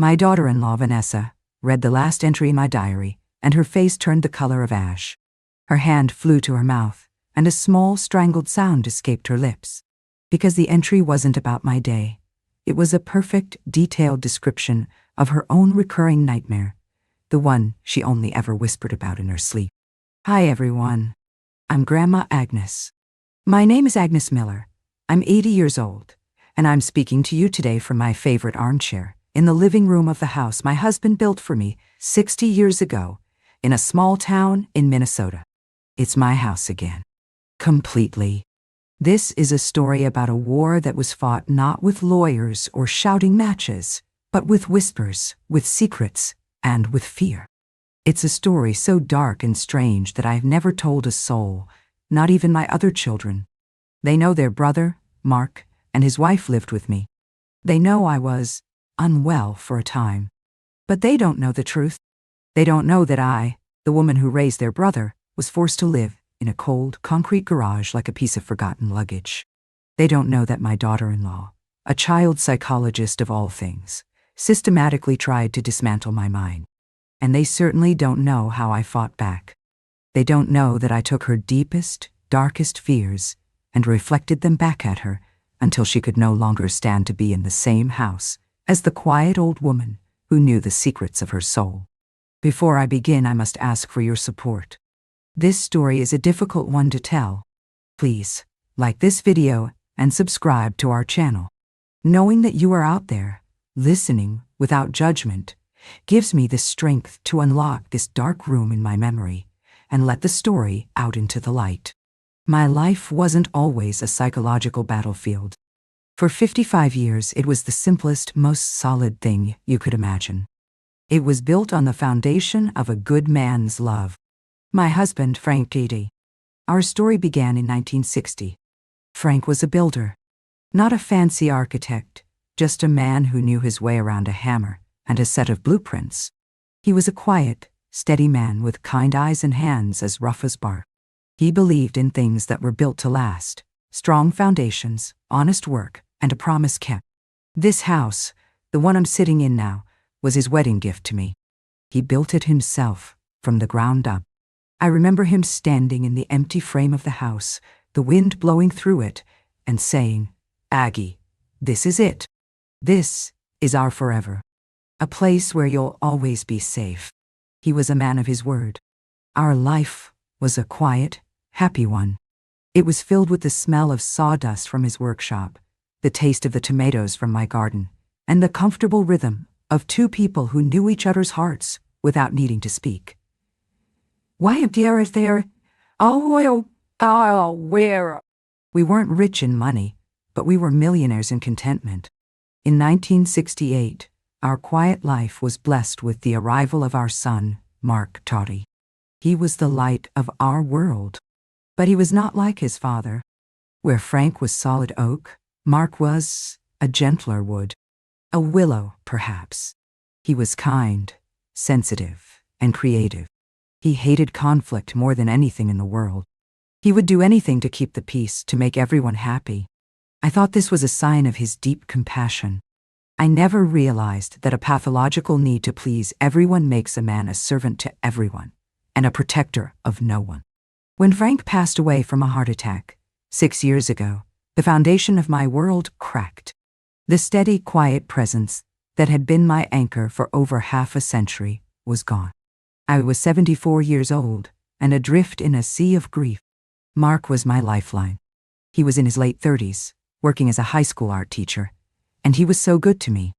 My daughter-in-law, Vanessa, read the last entry in my diary, and her face turned the color of ash. Her hand flew to her mouth, and a small, strangled sound escaped her lips. Because the entry wasn't about my day. It was a perfect, detailed description of her own recurring nightmare, the one she only ever whispered about in her sleep. Hi everyone. I'm Grandma Agnes. My name is Agnes Miller. I'm 80 years old, and I'm speaking to you today from my favorite armchair in the living room of the house my husband built for me 60 years ago in a small town in Minnesota. It's my house again. Completely. This is a story about a war that was fought not with lawyers or shouting matches, but with whispers, with secrets, and with fear. It's a story so dark and strange that I've never told a soul, not even my other children. They know their brother, Mark, and his wife lived with me. They know I was unwell for a time. But they don't know the truth. They don't know that I, the woman who raised their brother, was forced to live in a cold, concrete garage like a piece of forgotten luggage. They don't know that my daughter-in-law, a child psychologist of all things, systematically tried to dismantle my mind. And they certainly don't know how I fought back. They don't know that I took her deepest, darkest fears and reflected them back at her until she could no longer stand to be in the same house as the quiet old woman who knew the secrets of her soul. Before I begin, I must ask for your support. This story is a difficult one to tell. Please, like this video and subscribe to our channel. Knowing that you are out there, listening without judgment, gives me the strength to unlock this dark room in my memory and let the story out into the light. My life wasn't always a psychological battlefield. For 55 years, it was the simplest, most solid thing you could imagine. It was built on the foundation of a good man's love. My husband, Frank Edie. Our story began in 1960. Frank was a builder. Not a fancy architect, just a man who knew his way around a hammer and a set of blueprints. He was a quiet, steady man with kind eyes and hands as rough as bark. He believed in things that were built to last, strong foundations, honest work, and a promise kept. This house, the one I'm sitting in now, was his wedding gift to me. He built it himself, from the ground up. I remember him standing in the empty frame of the house, the wind blowing through it, and saying, "Aggie, this is it. This is our forever. A place where you'll always be safe." He was a man of his word. Our life was a quiet, happy one. It was filled with the smell of sawdust from his workshop, the taste of the tomatoes from my garden, and the comfortable rhythm of two people who knew each other's hearts without needing to speak. "Why dear is there? Oh, where?" We weren't rich in money, but we were millionaires in contentment. In 1968, our quiet life was blessed with the arrival of our son, Mark Toddy. He was the light of our world. But he was not like his father. Where Frank was solid oak, Mark was a gentler wood. A willow, perhaps. He was kind, sensitive, and creative. He hated conflict more than anything in the world. He would do anything to keep the peace, to make everyone happy. I thought this was a sign of his deep compassion. I never realized that a pathological need to please everyone makes a man a servant to everyone and a protector of no one. When Frank passed away from a heart attack 6 years ago, the foundation of my world cracked. The steady, quiet presence that had been my anchor for over half a century was gone. I was 74 years old and adrift in a sea of grief. Mark was my lifeline. He was in his late 30s, working as a high school art teacher, and he was so good to me.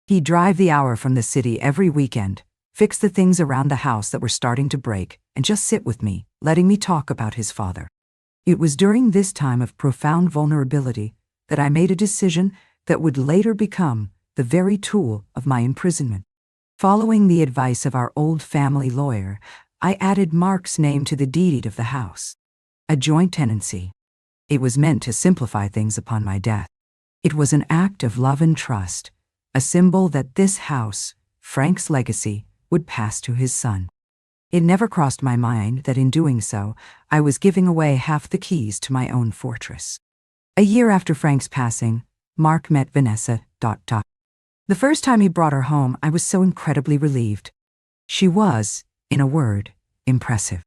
He'd drive the hour from the city every weekend, fix the things around the house that were starting to break, and just sit with me, letting me talk about his father. It was during this time of profound vulnerability that I made a decision that would later become the very tool of my imprisonment. Following the advice of our old family lawyer, I added Mark's name to the deed of the house. A joint tenancy. It was meant to simplify things upon my death. It was an act of love and trust, a symbol that this house, Frank's legacy, would pass to his son. It never crossed my mind that in doing so, I was giving away half the keys to my own fortress. A year after Frank's passing, Mark met Vanessa. The first time he brought her home, I was so incredibly relieved. She was, in a word, impressive.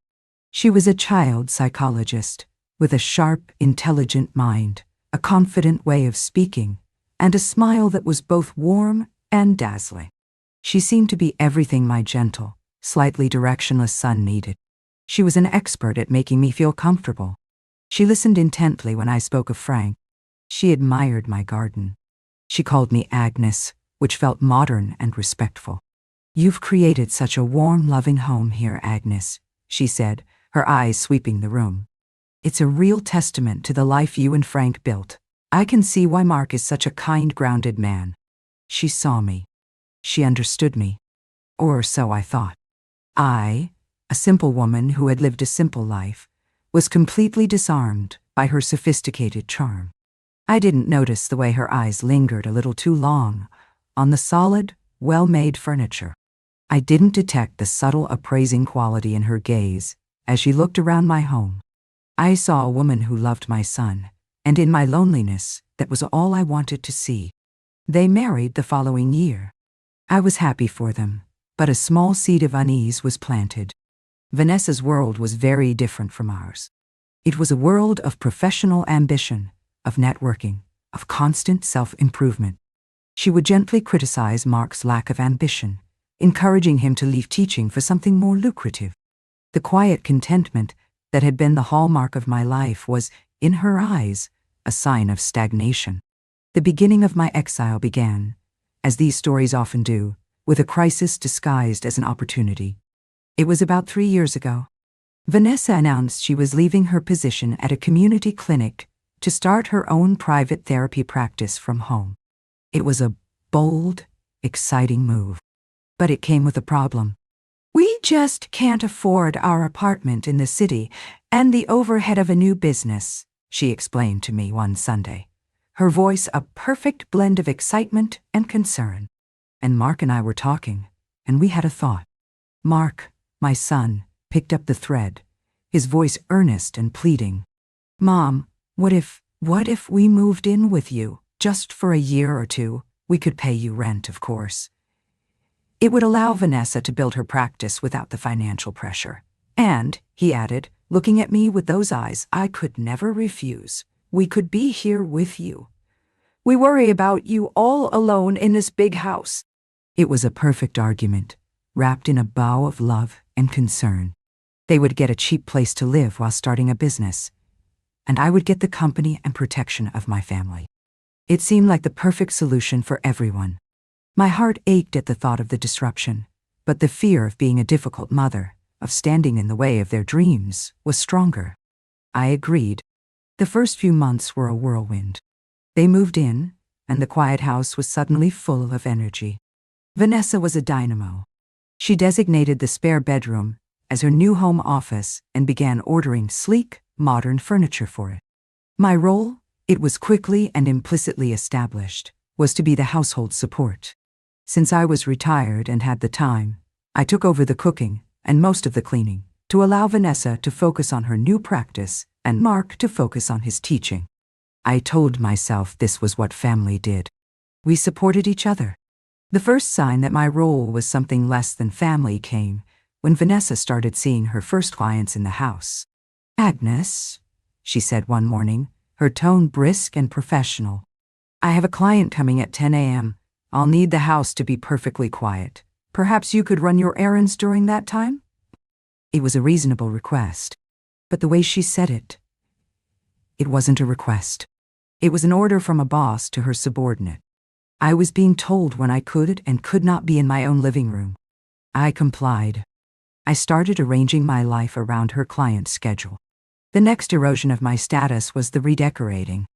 She was a child psychologist, with a sharp, intelligent mind, a confident way of speaking, and a smile that was both warm and dazzling. She seemed to be everything my gentle, slightly directionless son needed. She was an expert at making me feel comfortable. She listened intently when I spoke of Frank. She admired my garden. She called me Agnes, which felt modern and respectful. "You've created such a warm, loving home here, Agnes," she said, her eyes sweeping the room. "It's a real testament to the life you and Frank built. I can see why Mark is such a kind, grounded man." She saw me. She understood me. Or so I thought. I, a simple woman who had lived a simple life, was completely disarmed by her sophisticated charm. I didn't notice the way her eyes lingered a little too long on the solid, well-made furniture. I didn't detect the subtle appraising quality in her gaze as she looked around my home. I saw a woman who loved my son, and in my loneliness, that was all I wanted to see. They married the following year. I was happy for them, but a small seed of unease was planted. Vanessa's world was very different from ours. It was a world of professional ambition, of networking, of constant self-improvement. She would gently criticize Mark's lack of ambition, encouraging him to leave teaching for something more lucrative. The quiet contentment that had been the hallmark of my life was, in her eyes, a sign of stagnation. The beginning of my exile began, as these stories often do, with a crisis disguised as an opportunity. It was about 3 years ago. Vanessa announced she was leaving her position at a community clinic to start her own private therapy practice from home. It was a bold, exciting move. But it came with a problem. "We just can't afford our apartment in the city and the overhead of a new business," she explained to me one Sunday, her voice a perfect blend of excitement and concern. And Mark and I were talking, and we had a thought. Mark, my son, picked up the thread, his voice earnest and pleading. "Mom, what if we moved in with you, just for a year or two? We could pay you rent, of course. It would allow Vanessa to build her practice without the financial pressure. And," he added, looking at me with those eyes I could never refuse, "we could be here with you. We worry about you all alone in this big house." It was a perfect argument, wrapped in a bow of love and concern. They would get a cheap place to live while starting a business, and I would get the company and protection of my family. It seemed like the perfect solution for everyone. My heart ached at the thought of the disruption, but the fear of being a difficult mother, of standing in the way of their dreams, was stronger. I agreed. The first few months were a whirlwind. They moved in, and the quiet house was suddenly full of energy. Vanessa was a dynamo. She designated the spare bedroom as her new home office and began ordering sleek, modern furniture for it. My role, it was quickly and implicitly established, was to be the household support. Since I was retired and had the time, I took over the cooking and most of the cleaning to allow Vanessa to focus on her new practice and Mark to focus on his teaching. I told myself this was what family did. We supported each other. The first sign that my role was something less than family came when Vanessa started seeing her first clients in the house. "Agnes," she said one morning, her tone brisk and professional, "I have a client coming at 10 a.m. I'll need the house to be perfectly quiet. Perhaps you could run your errands during that time?" It was a reasonable request, but the way she said it wasn't a request. It was an order from a boss to her subordinate. I was being told when I could and could not be in my own living room. I complied. I started arranging my life around her client's schedule. The next erosion of my status was the redecorating.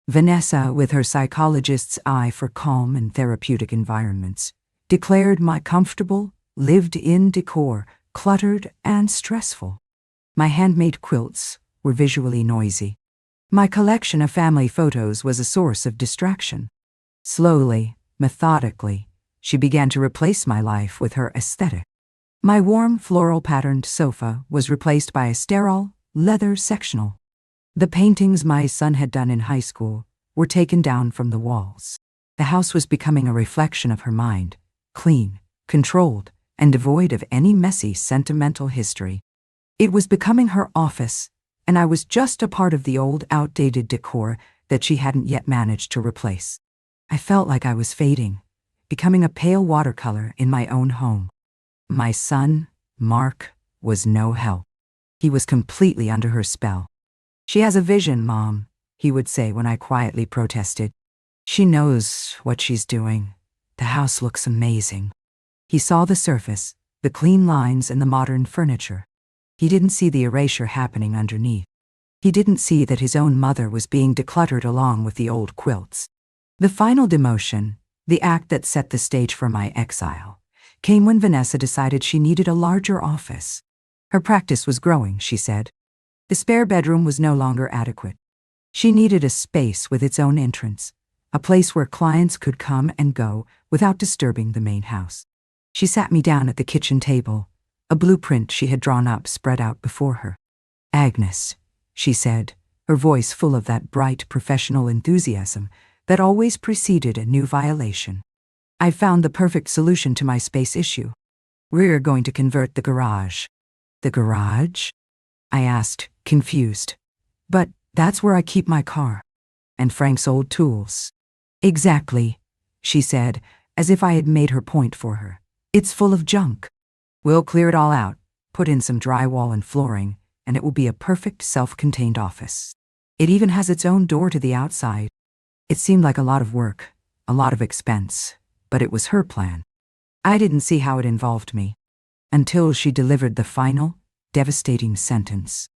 Vanessa, with her psychologist's eye for calm and therapeutic environments, declared my comfortable, lived-in decor cluttered and stressful. My handmade quilts were visually noisy. My collection of family photos was a source of distraction. Slowly, methodically, she began to replace my life with her aesthetic. My warm, floral-patterned sofa was replaced by a sterile, leather sectional. The paintings my son had done in high school were taken down from the walls. The house was becoming a reflection of her mind, clean, controlled, and devoid of any messy, sentimental history. It was becoming her office, and I was just a part of the old, outdated decor that she hadn't yet managed to replace. I felt like I was fading, becoming a pale watercolor in my own home. My son, Mark, was no help. He was completely under her spell. "She has a vision, Mom," he would say when I quietly protested. "She knows what she's doing. The house looks amazing." He saw the surface, the clean lines and the modern furniture. He didn't see the erasure happening underneath. He didn't see that his own mother was being decluttered along with the old quilts. The final demotion, the act that set the stage for my exile, came when Vanessa decided she needed a larger office. Her practice was growing, she said. The spare bedroom was no longer adequate. She needed a space with its own entrance, a place where clients could come and go without disturbing the main house. She sat me down at the kitchen table, a blueprint she had drawn up spread out before her. "Agnes," she said, her voice full of that bright professional enthusiasm that always preceded a new violation. "I've found the perfect solution to my space issue. We're going to convert the garage." "The garage?" I asked, confused. "But that's where I keep my car. And Frank's old tools." "Exactly," she said, as if I had made her point for her. "It's full of junk. We'll clear it all out, put in some drywall and flooring, and it will be a perfect self-contained office. It even has its own door to the outside." It seemed like a lot of work, a lot of expense, but it was her plan. I didn't see how it involved me, until she delivered the final, devastating sentence.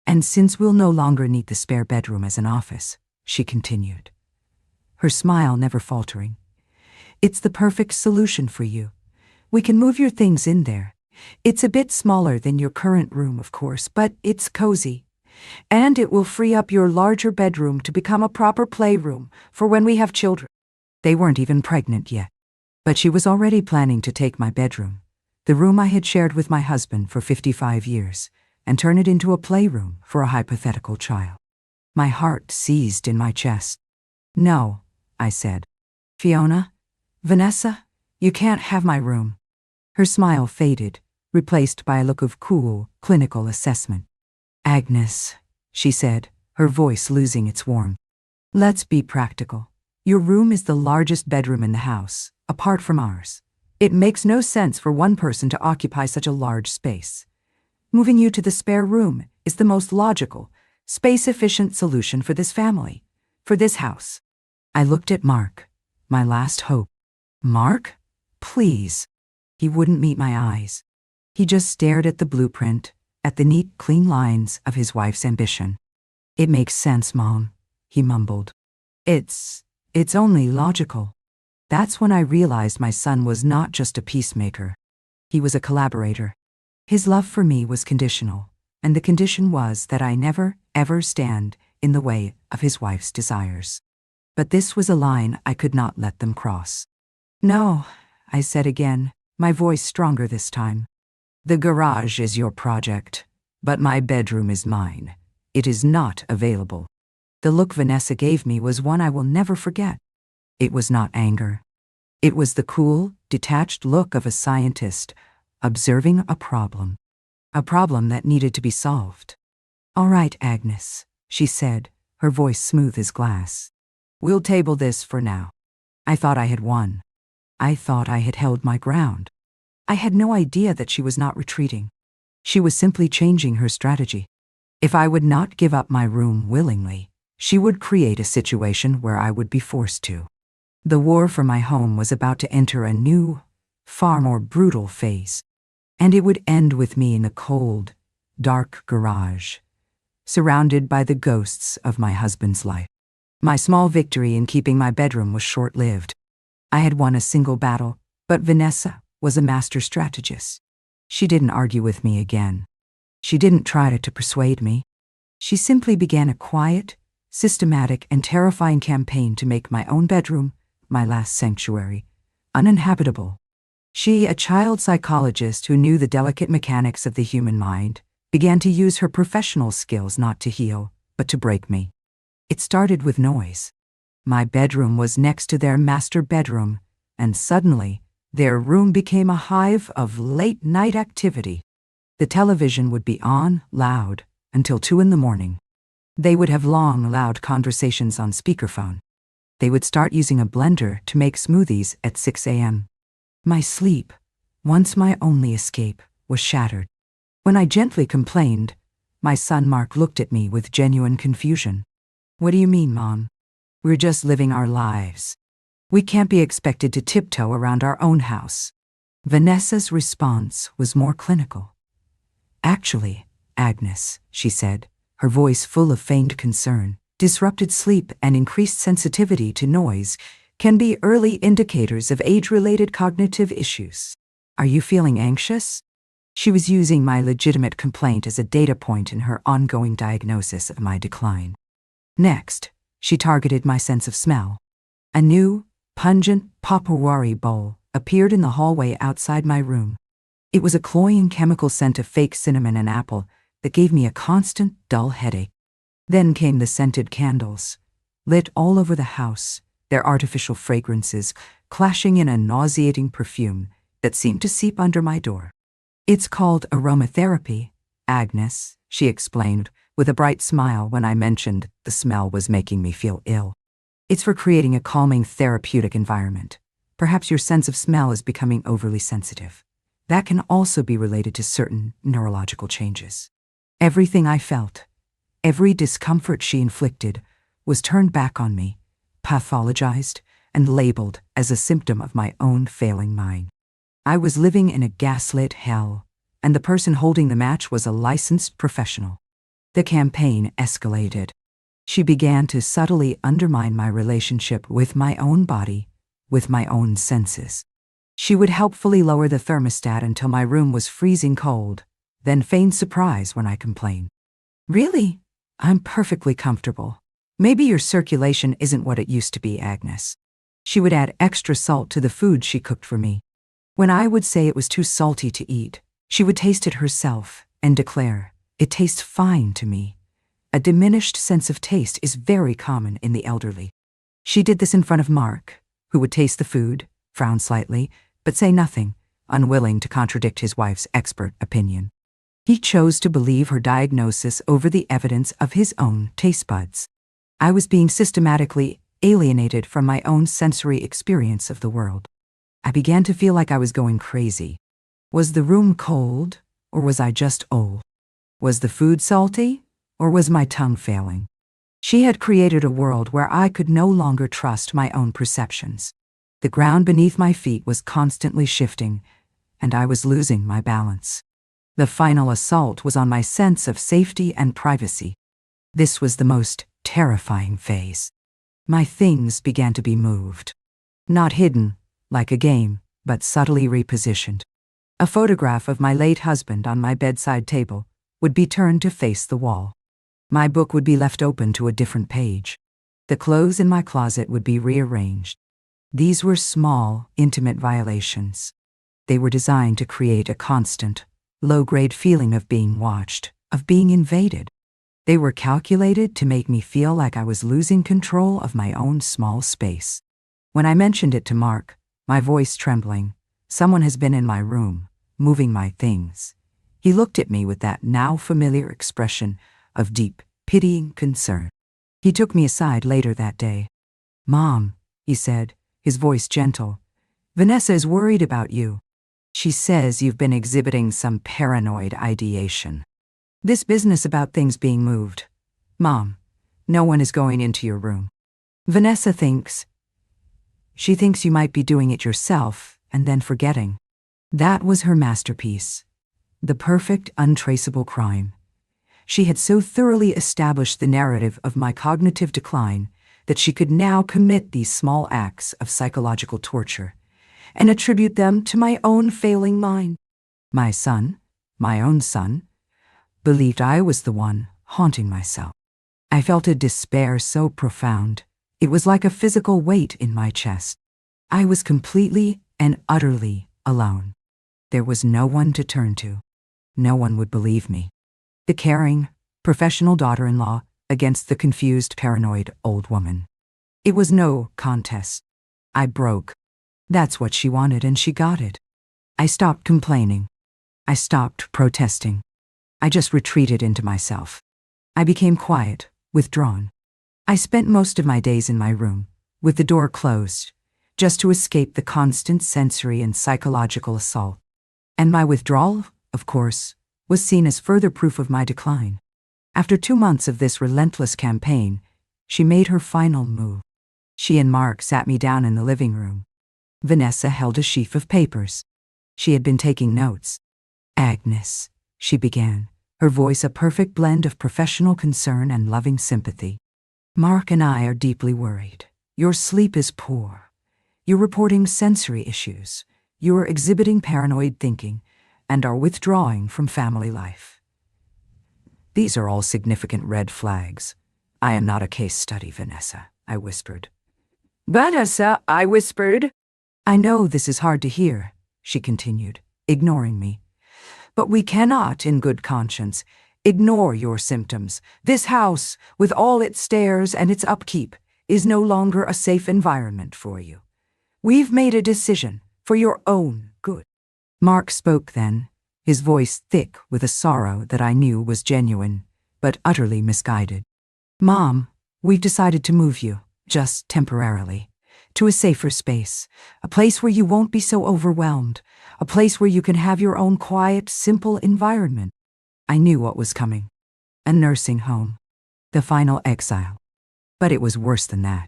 "And since we'll no longer need the spare bedroom as an office," she continued, her smile never faltering, "it's the perfect solution for you. We can move your things in there. It's a bit smaller than your current room, of course, but it's cozy. And it will free up your larger bedroom to become a proper playroom for when we have children." They weren't even pregnant yet. But she was already planning to take my bedroom, the room I had shared with my husband for 55 years, and turn it into a playroom for a hypothetical child. My heart seized in my chest. "No," I said. "Fiona, Vanessa, you can't have my room." Her smile faded, replaced by a look of cool, clinical assessment. "Agnes," she said, her voice losing its warmth, "let's be practical. Your room is the largest bedroom in the house, apart from ours. It makes no sense for one person to occupy such a large space. Moving you to the spare room is the most logical, space-efficient solution for this family, for this house." I looked at Mark, my last hope. "Mark? Please." He wouldn't meet my eyes. He just stared at the blueprint, at the neat, clean lines of his wife's ambition. "It makes sense, Mom," he mumbled. It's only logical." That's when I realized my son was not just a peacemaker. He was a collaborator. His love for me was conditional, and the condition was that I never, ever stand in the way of his wife's desires. But this was a line I could not let them cross. "No," I said again, my voice stronger this time. "The garage is your project, but my bedroom is mine. It is not available." The look Vanessa gave me was one I will never forget. It was not anger. It was the cool, detached look of a scientist observing a problem that needed to be solved. "All right, Agnes," she said, her voice smooth as glass. "We'll table this for now." I thought I had won. I thought I had held my ground. I had no idea that she was not retreating. She was simply changing her strategy. If I would not give up my room willingly, she would create a situation where I would be forced to. The war for my home was about to enter a new, far more brutal phase, and it would end with me in a cold, dark garage, surrounded by the ghosts of my husband's life. My small victory in keeping my bedroom was short-lived. I had won a single battle, but Vanessa was a master strategist. She didn't argue with me again. She didn't try to persuade me. She simply began a quiet, systematic, and terrifying campaign to make my own bedroom, my last sanctuary, uninhabitable. She, a child psychologist who knew the delicate mechanics of the human mind, began to use her professional skills not to heal, but to break me. It started with noise. My bedroom was next to their master bedroom, and suddenly, their room became a hive of late-night activity. The television would be on, loud, until 2 in the morning. They would have long, loud conversations on speakerphone. They would start using a blender to make smoothies at 6 a.m. My sleep, once my only escape, was shattered. When I gently complained, my son Mark looked at me with genuine confusion. "What do you mean, Mom? We're just living our lives. We can't be expected to tiptoe around our own house." Vanessa's response was more clinical. "Actually, Agnes," she said, her voice full of feigned concern, "disrupted sleep and increased sensitivity to noise can be early indicators of age-related cognitive issues. Are you feeling anxious?" She was using my legitimate complaint as a data point in her ongoing diagnosis of my decline. Next, she targeted my sense of smell. A new, pungent potpourri bowl appeared in the hallway outside my room. It was a cloying chemical scent of fake cinnamon and apple that gave me a constant, dull headache. Then came the scented candles, lit all over the house, their artificial fragrances clashing in a nauseating perfume that seemed to seep under my door. "It's called aromatherapy, Agnes," she explained, with a bright smile when I mentioned the smell was making me feel ill. "It's for creating a calming therapeutic environment. Perhaps your sense of smell is becoming overly sensitive. That can also be related to certain neurological changes." Everything I felt, every discomfort she inflicted, was turned back on me, pathologized, and labeled as a symptom of my own failing mind. I was living in a gaslit hell, and the person holding the match was a licensed professional. The campaign escalated. She began to subtly undermine my relationship with my own body, with my own senses. She would helpfully lower the thermostat until my room was freezing cold, then feign surprise when I complained. "Really? I'm perfectly comfortable. Maybe your circulation isn't what it used to be, Agnes." She would add extra salt to the food she cooked for me. When I would say it was too salty to eat, she would taste it herself and declare, "It tastes fine to me." A diminished sense of taste is very common in the elderly. She did this in front of Mark, who would taste the food, frown slightly, but say nothing, unwilling to contradict his wife's expert opinion. He chose to believe her diagnosis over the evidence of his own taste buds. I was being systematically alienated from my own sensory experience of the world. I began to feel like I was going crazy. Was the room cold, or was I just old? Was the food salty, or was my tongue failing? She had created a world where I could no longer trust my own perceptions. The ground beneath my feet was constantly shifting, and I was losing my balance. The final assault was on my sense of safety and privacy. This was the most terrifying phase. My things began to be moved. Not hidden, like a game, but subtly repositioned. A photograph of my late husband on my bedside table would be turned to face the wall. My book would be left open to a different page. The clothes in my closet would be rearranged. These were small, intimate violations. They were designed to create a constant, low-grade feeling of being watched, of being invaded. They were calculated to make me feel like I was losing control of my own small space. When I mentioned it to Mark, my voice trembling, "Someone has been in my room, moving my things," he looked at me with that now familiar expression of deep, pitying concern. He took me aside later that day. "Mom," he said, his voice gentle, "Vanessa is worried about you. She says you've been exhibiting some paranoid ideation. This business about things being moved. Mom, no one is going into your room. Vanessa thinks you might be doing it yourself and then forgetting." That was her masterpiece. The perfect, untraceable crime. She had so thoroughly established the narrative of my cognitive decline that she could now commit these small acts of psychological torture and attribute them to my own failing mind. My son, my own son, believed I was the one haunting myself. I felt a despair so profound, it was like a physical weight in my chest. I was completely and utterly alone. There was no one to turn to. No one would believe me. The caring, professional daughter-in-law against the confused, paranoid old woman. It was no contest. I broke. That's what she wanted, and she got it. I stopped complaining. I stopped protesting. I just retreated into myself. I became quiet, withdrawn. I spent most of my days in my room, with the door closed, just to escape the constant sensory and psychological assault. And my withdrawal, of course, was seen as further proof of my decline. After 2 months of this relentless campaign, she made her final move. She and Mark sat me down in the living room. Vanessa held a sheaf of papers. She had been taking notes. "Agnes," she began, her voice a perfect blend of professional concern and loving sympathy. "Mark and I are deeply worried. Your sleep is poor. You're reporting sensory issues. You are exhibiting paranoid thinking and are withdrawing from family life. These are all significant red flags. I am not a case study, Vanessa," I whispered. "Vanessa," I whispered. "I know this is hard to hear," she continued, ignoring me. "But we cannot, in good conscience, ignore your symptoms. This house, with all its stairs and its upkeep, is no longer a safe environment for you. We've made a decision for your own good." Mark spoke then, his voice thick with a sorrow that I knew was genuine, but utterly misguided. "Mom, we've decided to move you, just temporarily, to a safer space, a place where you won't be so overwhelmed, a place where you can have your own quiet, simple environment." I knew what was coming. A nursing home. The final exile. But it was worse than that.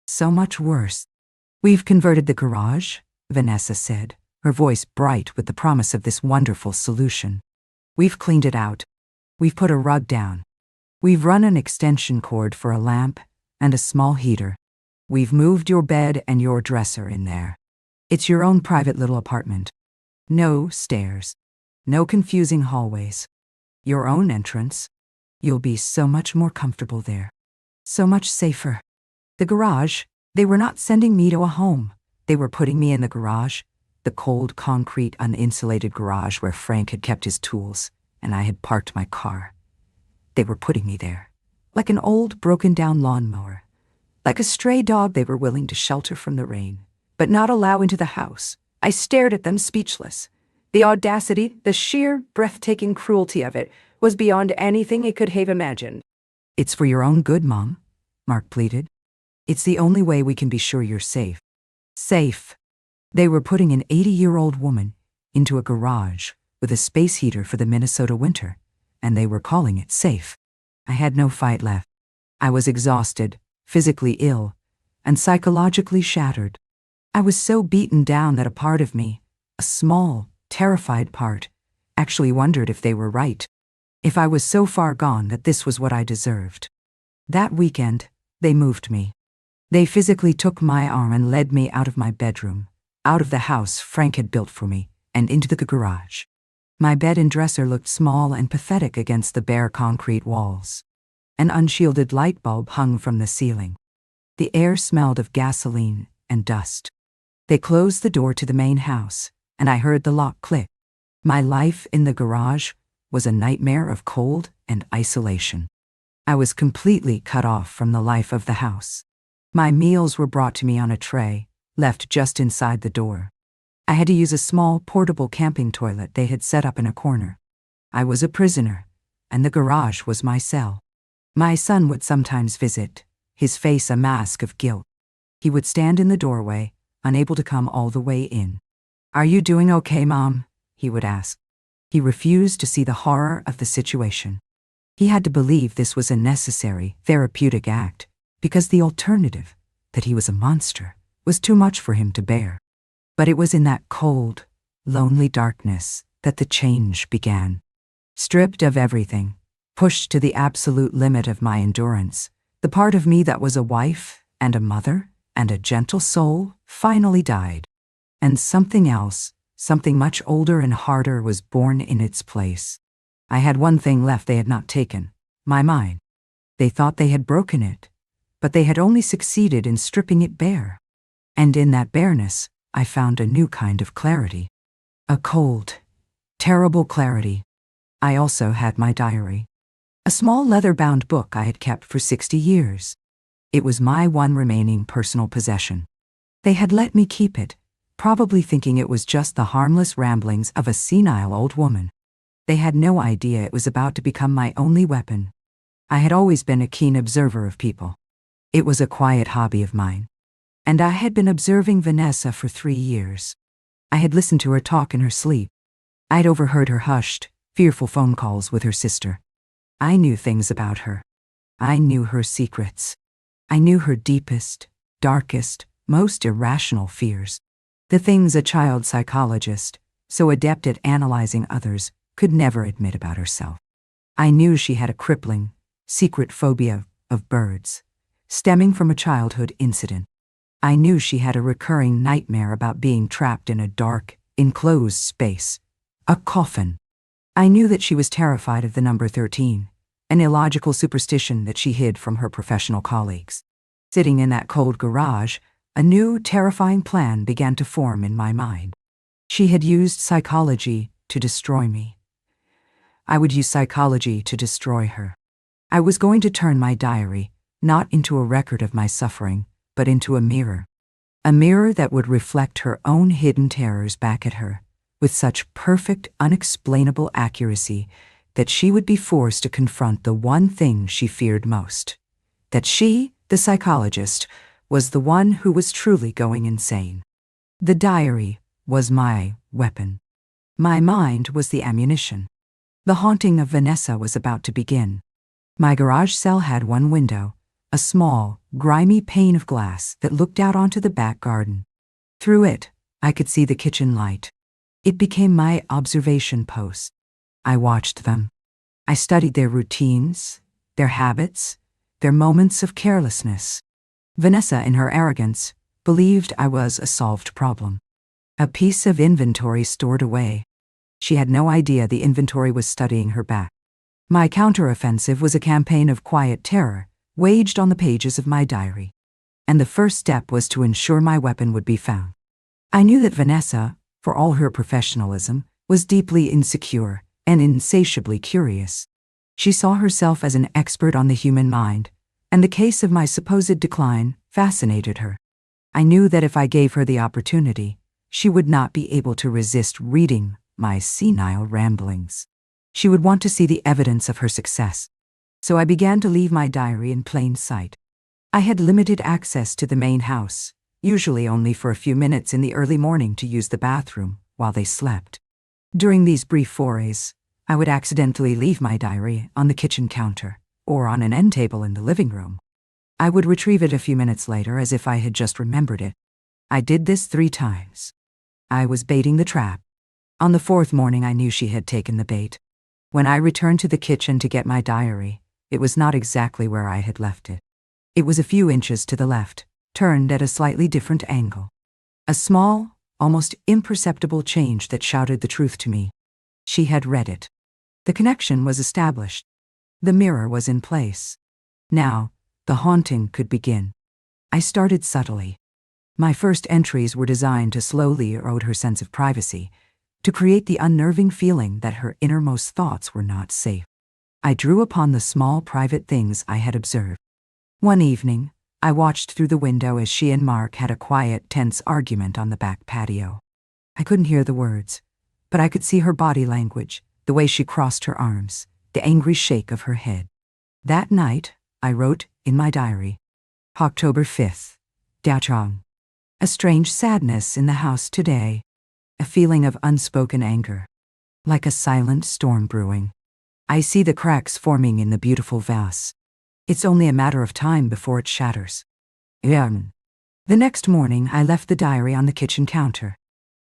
So much worse. "We've converted the garage," Vanessa said, her voice bright with the promise of this wonderful solution. "We've cleaned it out. We've put a rug down. We've run an extension cord for a lamp and a small heater. We've moved your bed and your dresser in there. It's your own private little apartment. No stairs. No confusing hallways. Your own entrance. You'll be so much more comfortable there. So much safer. The garage, they were not sending me to a home. They were putting me in the garage, the cold, concrete, uninsulated garage where Frank had kept his tools and I had parked my car. They were putting me there, like an old, broken-down lawnmower. Like a stray dog they were willing to shelter from the rain, but not allow into the house. I stared at them speechless. The audacity, the sheer, breathtaking cruelty of it was beyond anything I could have imagined. "It's for your own good, Mom," Mark pleaded. "It's the only way we can be sure you're safe." Safe. They were putting an 80-year-old woman into a garage with a space heater for the Minnesota winter, and they were calling it safe. I had no fight left. I was exhausted, physically ill, and psychologically shattered. I was so beaten down that a part of me, a small, terrified part, actually wondered if they were right, if I was so far gone that this was what I deserved. That weekend, they moved me. They physically took my arm and led me out of my bedroom, out of the house Frank had built for me, and into the garage. My bed and dresser looked small and pathetic against the bare concrete walls. An unshielded light bulb hung from the ceiling. The air smelled of gasoline and dust. They closed the door to the main house, and I heard the lock click. My life in the garage was a nightmare of cold and isolation. I was completely cut off from the life of the house. My meals were brought to me on a tray, left just inside the door. I had to use a small portable camping toilet they had set up in a corner. I was a prisoner, and the garage was my cell. My son would sometimes visit, his face a mask of guilt. He would stand in the doorway, unable to come all the way in. "Are you doing okay, Mom?" he would ask. He refused to see the horror of the situation. He had to believe this was a necessary, therapeutic act, because the alternative, that he was a monster, was too much for him to bear. But it was in that cold, lonely darkness that the change began. Stripped of everything, pushed to the absolute limit of my endurance, the part of me that was a wife and a mother and a gentle soul finally died. And something else, something much older and harder, was born in its place. I had one thing left they had not taken, my mind. They thought they had broken it, but they had only succeeded in stripping it bare. And in that bareness, I found a new kind of clarity. A cold, terrible clarity. I also had my diary. A small leather-bound book I had kept for 60 years. It was my one remaining personal possession. They had let me keep it, probably thinking it was just the harmless ramblings of a senile old woman. They had no idea it was about to become my only weapon. I had always been a keen observer of people. It was a quiet hobby of mine. And I had been observing Vanessa for 3 years. I had listened to her talk in her sleep. I'd overheard her hushed, fearful phone calls with her sister. I knew things about her. I knew her secrets. I knew her deepest, darkest, most irrational fears. The things a child psychologist, so adept at analyzing others, could never admit about herself. I knew she had a crippling, secret phobia of birds, stemming from a childhood incident. I knew she had a recurring nightmare about being trapped in a dark, enclosed space, a coffin. I knew that she was terrified of the number 13, an illogical superstition that she hid from her professional colleagues. Sitting in that cold garage, a new, terrifying plan began to form in my mind. She had used psychology to destroy me. I would use psychology to destroy her. I was going to turn my diary, not into a record of my suffering, but into a mirror that would reflect her own hidden terrors back at her, with such perfect, unexplainable accuracy that she would be forced to confront the one thing she feared most, that she, the psychologist, was the one who was truly going insane. The diary was my weapon. My mind was the ammunition. The haunting of Vanessa was about to begin. My garage cell had one window, a small, grimy pane of glass that looked out onto the back garden. Through it, I could see the kitchen light. It became my observation post. I watched them. I studied their routines, their habits, their moments of carelessness. Vanessa, in her arrogance, believed I was a solved problem, a piece of inventory stored away. She had no idea the inventory was studying her back. My counteroffensive was a campaign of quiet terror, waged on the pages of my diary. And the first step was to ensure my weapon would be found. I knew that Vanessa, for all her professionalism, was deeply insecure and insatiably curious. She saw herself as an expert on the human mind, and the case of my supposed decline fascinated her. I knew that if I gave her the opportunity, she would not be able to resist reading my senile ramblings. She would want to see the evidence of her success. So I began to leave my diary in plain sight. I had limited access to the main house, usually only for a few minutes in the early morning to use the bathroom while they slept. During these brief forays, I would accidentally leave my diary on the kitchen counter or on an end table in the living room. I would retrieve it a few minutes later as if I had just remembered it. I did this 3 times. I was baiting the trap. On the 4th morning, I knew she had taken the bait. When I returned to the kitchen to get my diary, it was not exactly where I had left it. It was a few inches to the left, turned at a slightly different angle. A small, almost imperceptible change that shouted the truth to me. She had read it. The connection was established. The mirror was in place. Now, the haunting could begin. I started subtly. My first entries were designed to slowly erode her sense of privacy, to create the unnerving feeling that her innermost thoughts were not safe. I drew upon the small private things I had observed. One evening, I watched through the window as she and Mark had a quiet, tense argument on the back patio. I couldn't hear the words, but I could see her body language, the way she crossed her arms, the angry shake of her head. That night, I wrote in my diary, October 5th, Daachang. A strange sadness in the house today, a feeling of unspoken anger, like a silent storm brewing. I see the cracks forming in the beautiful vase. It's only a matter of time before it shatters. The next morning, I left the diary on the kitchen counter.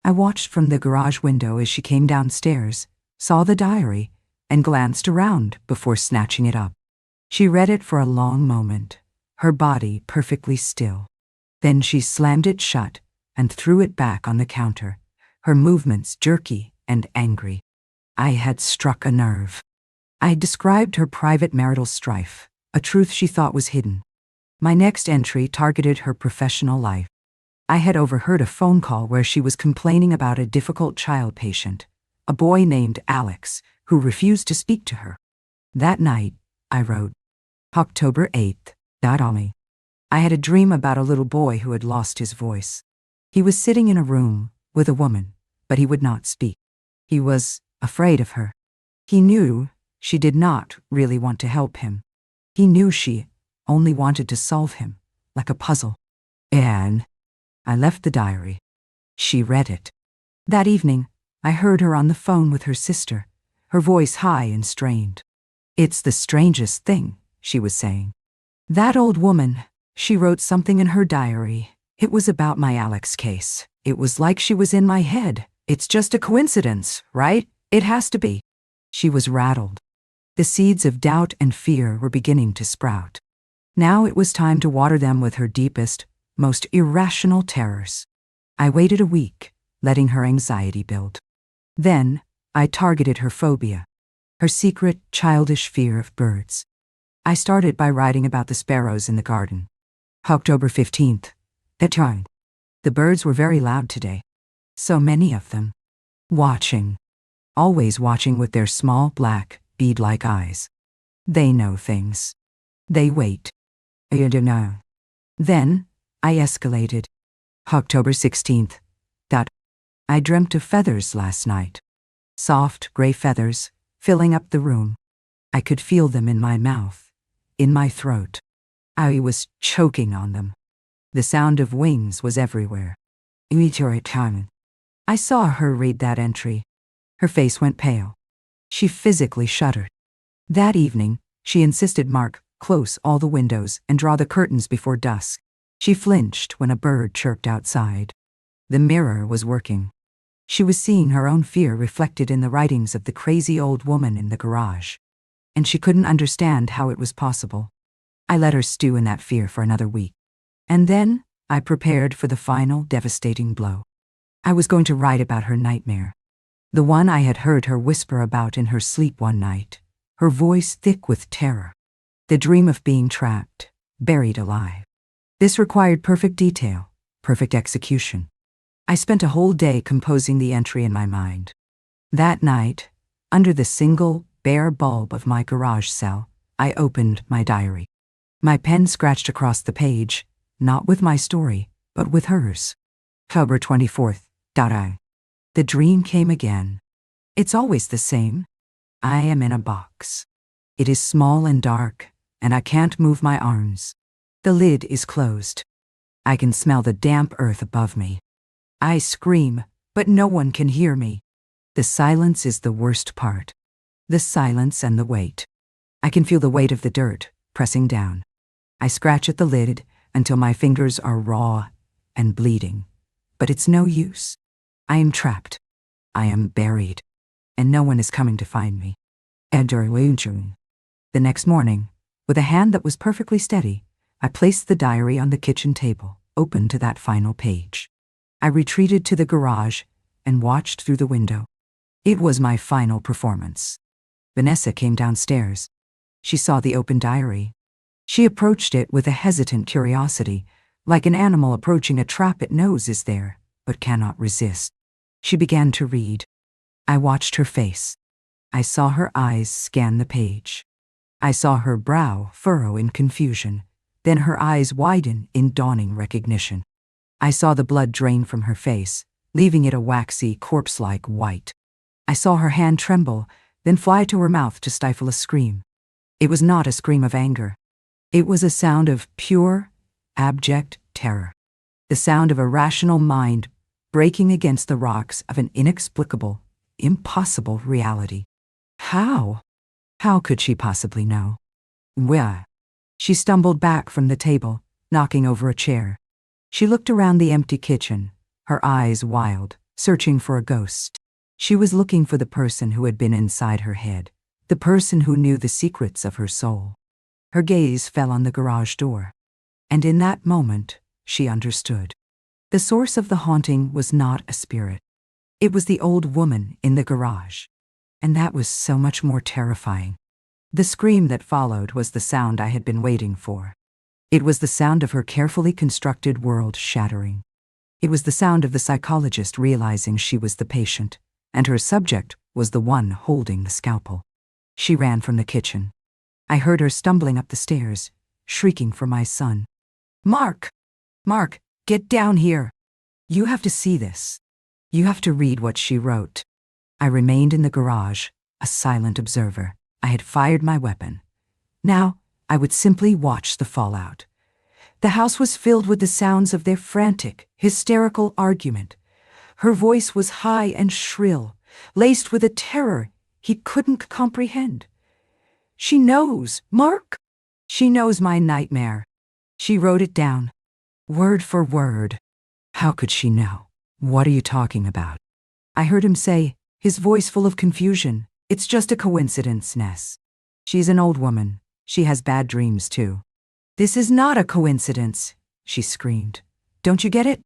I watched from the garage window as she came downstairs, saw the diary, and glanced around before snatching it up. She read it for a long moment, her body perfectly still. Then she slammed it shut and threw it back on the counter, her movements jerky and angry. I had struck a nerve. I had described her private marital strife, a truth she thought was hidden. My next entry targeted her professional life. I had overheard a phone call where she was complaining about a difficult child patient, a boy named Alex, who refused to speak to her. That night, I wrote, October 8th, Dadami. I had a dream about a little boy who had lost his voice. He was sitting in a room with a woman, but he would not speak. He was afraid of her. He knew she did not really want to help him. He knew she only wanted to solve him, like a puzzle. And I left the diary. She read it. That evening, I heard her on the phone with her sister, her voice high and strained. "It's the strangest thing," she was saying. "That old woman, she wrote something in her diary. It was about my Alex case. It was like she was in my head. It's just a coincidence, right? It has to be." She was rattled. The seeds of doubt and fear were beginning to sprout. Now it was time to water them with her deepest, most irrational terrors. I waited a week, letting her anxiety build. Then, I targeted her phobia, her secret, childish fear of birds. I started by writing about the sparrows in the garden. October 15th. At time. The birds were very loud today. So many of them. Watching. Always watching with their small, black, bead-like eyes. They know things. They wait. I don't know. Then, I escalated. October 16th. I dreamt of feathers last night. Soft, gray feathers, filling up the room. I could feel them in my mouth, in my throat. I was choking on them. The sound of wings was everywhere. I saw her read that entry. Her face went pale. She physically shuddered. That evening, she insisted Mark close all the windows and draw the curtains before dusk. She flinched when a bird chirped outside. The mirror was working. She was seeing her own fear reflected in the writings of the crazy old woman in the garage. And she couldn't understand how it was possible. I let her stew in that fear for another week. And then, I prepared for the final devastating blow. I was going to write about her nightmare. The one I had heard her whisper about in her sleep one night, her voice thick with terror. The dream of being trapped, buried alive. This required perfect detail, perfect execution. I spent a whole day composing the entry in my mind. That night, under the single, bare bulb of my garage cell, I opened my diary. My pen scratched across the page, not with my story, but with hers. October 24th. The dream came again. It's always the same. I am in a box. It is small and dark, and I can't move my arms. The lid is closed. I can smell the damp earth above me. I scream, but no one can hear me. The silence is the worst part. The silence and the weight. I can feel the weight of the dirt pressing down. I scratch at the lid until my fingers are raw and bleeding. But it's no use. I am trapped. I am buried. And no one is coming to find me. The next morning, with a hand that was perfectly steady, I placed the diary on the kitchen table, open to that final page. I retreated to the garage and watched through the window. It was my final performance. Vanessa came downstairs. She saw the open diary. She approached it with a hesitant curiosity, like an animal approaching a trap it knows is there, but cannot resist. She began to read. I watched her face. I saw her eyes scan the page. I saw her brow furrow in confusion, then her eyes widen in dawning recognition. I saw the blood drain from her face, leaving it a waxy, corpse-like white. I saw her hand tremble, then fly to her mouth to stifle a scream. It was not a scream of anger. It was a sound of pure, abject terror. The sound of a rational mind breaking against the rocks of an inexplicable, impossible reality. How? How could she possibly know? Where? She stumbled back from the table, knocking over a chair. She looked around the empty kitchen, her eyes wild, searching for a ghost. She was looking for the person who had been inside her head, the person who knew the secrets of her soul. Her gaze fell on the garage door. And in that moment, she understood. The source of the haunting was not a spirit. It was the old woman in the garage. And that was so much more terrifying. The scream that followed was the sound I had been waiting for. It was the sound of her carefully constructed world shattering. It was the sound of the psychologist realizing she was the patient, and her subject was the one holding the scalpel. She ran from the kitchen. I heard her stumbling up the stairs, shrieking for my son. Mark! Mark, get down here. You have to see this. You have to read what she wrote. I remained in the garage, a silent observer. I had fired my weapon. Now, I would simply watch the fallout. The house was filled with the sounds of their frantic, hysterical argument. Her voice was high and shrill, laced with a terror he couldn't comprehend. She knows, Mark! She knows my nightmare. She wrote it down, word for word. How could she know? What are you talking about? I heard him say, his voice full of confusion, it's just a coincidence, Ness. She's an old woman. She has bad dreams, too. This is not a coincidence, she screamed. Don't you get it?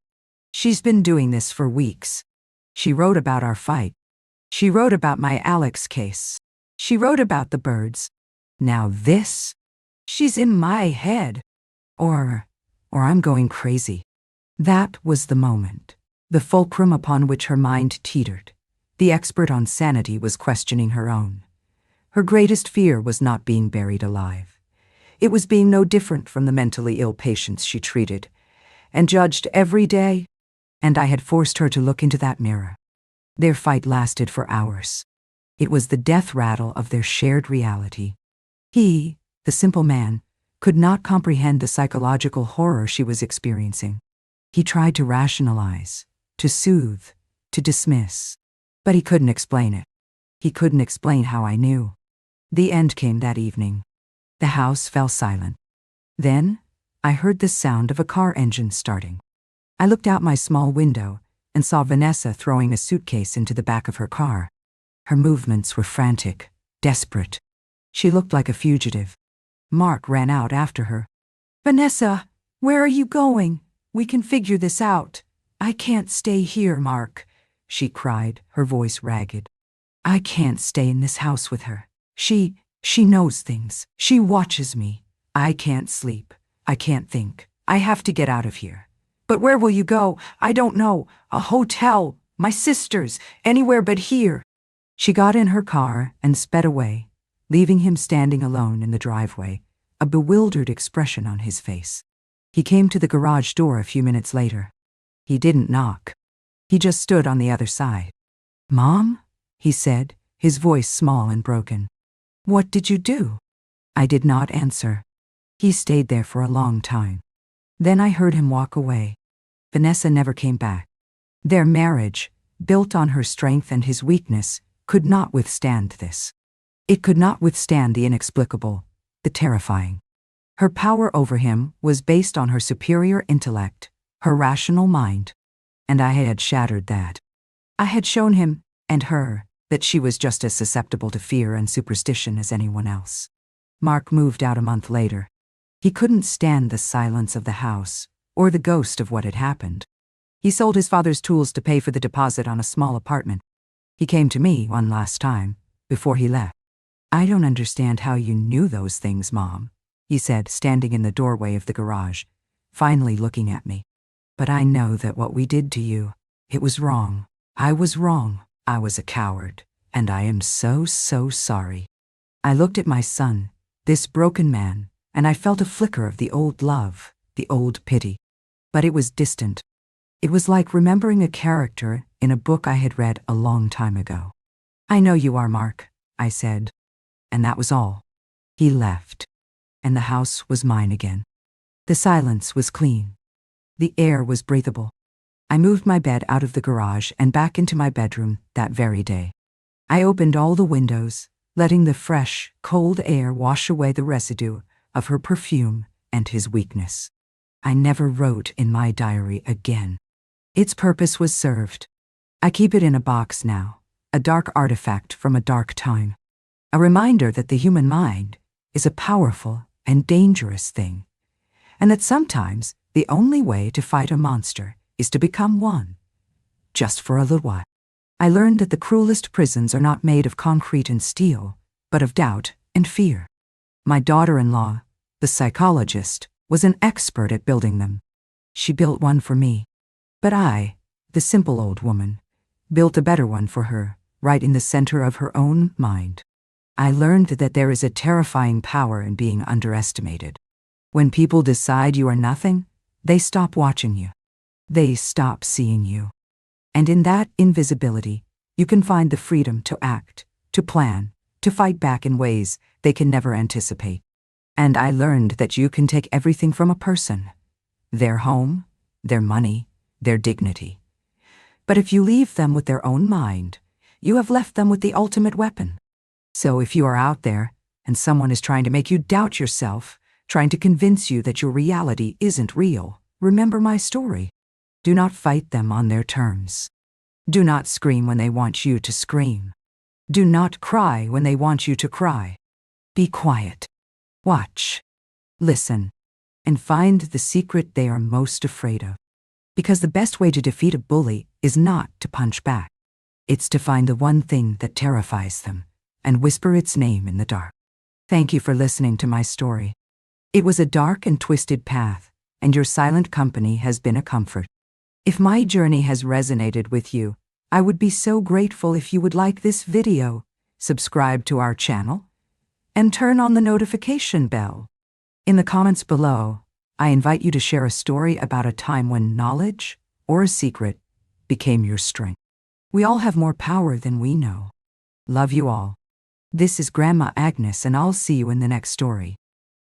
She's been doing this for weeks. She wrote about our fight. She wrote about my Alex case. She wrote about the birds. Now this? She's in my head. Or I'm going crazy. That was the moment. The fulcrum upon which her mind teetered. The expert on sanity was questioning her own. Her greatest fear was not being buried alive. It was being no different from the mentally ill patients she treated and judged every day. And I had forced her to look into that mirror. Their fight lasted for hours. It was the death rattle of their shared reality. He, the simple man, could not comprehend the psychological horror she was experiencing. He tried to rationalize, to soothe, to dismiss. But he couldn't explain it. He couldn't explain how I knew. The end came that evening. The house fell silent. Then, I heard the sound of a car engine starting. I looked out my small window and saw Vanessa throwing a suitcase into the back of her car. Her movements were frantic, desperate. She looked like a fugitive. Mark ran out after her. Vanessa, where are you going? We can figure this out. I can't stay here, Mark, she cried, her voice ragged. I can't stay in this house with her. She knows things. She watches me. I can't sleep. I can't think. I have to get out of here. But where will you go? I don't know. A hotel. My sister's. Anywhere but here. She got in her car and sped away, leaving him standing alone in the driveway, a bewildered expression on his face. He came to the garage door a few minutes later. He didn't knock. He just stood on the other side. Mom? He said, his voice small and broken. What did you do? I did not answer. He stayed there for a long time. Then I heard him walk away. Vanessa never came back. Their marriage, built on her strength and his weakness, could not withstand this. It could not withstand the inexplicable, the terrifying. Her power over him was based on her superior intellect, her rational mind. And I had shattered that. I had shown him, and her, that she was just as susceptible to fear and superstition as anyone else. Mark moved out a month later. He couldn't stand the silence of the house, or the ghost of what had happened. He sold his father's tools to pay for the deposit on a small apartment. He came to me one last time, before he left. I don't understand how you knew those things, Mom, he said, standing in the doorway of the garage, finally looking at me. But I know that what we did to you, it was wrong. I was wrong. I was a coward, and I am so sorry. I looked at my son, this broken man, and I felt a flicker of the old love, the old pity. But it was distant. It was like remembering a character in a book I had read a long time ago. I know you are, Mark, I said. And that was all. He left. And the house was mine again. The silence was clean. The air was breathable. I moved my bed out of the garage and back into my bedroom that very day. I opened all the windows, letting the fresh, cold air wash away the residue of her perfume and his weakness. I never wrote in my diary again. Its purpose was served. I keep it in a box now, a dark artifact from a dark time. A reminder that the human mind is a powerful and dangerous thing, and that sometimes the only way to fight a monster is to become one, just for a little while. I learned that the cruelest prisons are not made of concrete and steel, but of doubt and fear. My daughter-in-law, the psychologist, was an expert at building them. She built one for me. But I, the simple old woman, built a better one for her, right in the center of her own mind. I learned that there is a terrifying power in being underestimated. When people decide you are nothing, They stop watching you. They stop seeing you. And in that invisibility, you can find the freedom to act, to plan, to fight back in ways they can never anticipate. And I learned that you can take everything from a person, their home, their money, their dignity. But if you leave them with their own mind, you have left them with the ultimate weapon. So if you are out there and someone is trying to make you doubt yourself, trying to convince you that your reality isn't real, remember my story. Do not fight them on their terms. Do not scream when they want you to scream. Do not cry when they want you to cry. Be quiet. Watch. Listen. And find the secret they are most afraid of. Because the best way to defeat a bully is not to punch back. It's to find the one thing that terrifies them and whisper its name in the dark. Thank you for listening to my story. It was a dark and twisted path, and your silent company has been a comfort. If my journey has resonated with you, I would be so grateful if you would like this video, subscribe to our channel, and turn on the notification bell. In the comments below, I invite you to share a story about a time when knowledge or a secret became your strength. We all have more power than we know. Love you all. This is Grandma Agnes, and I'll see you in the next story.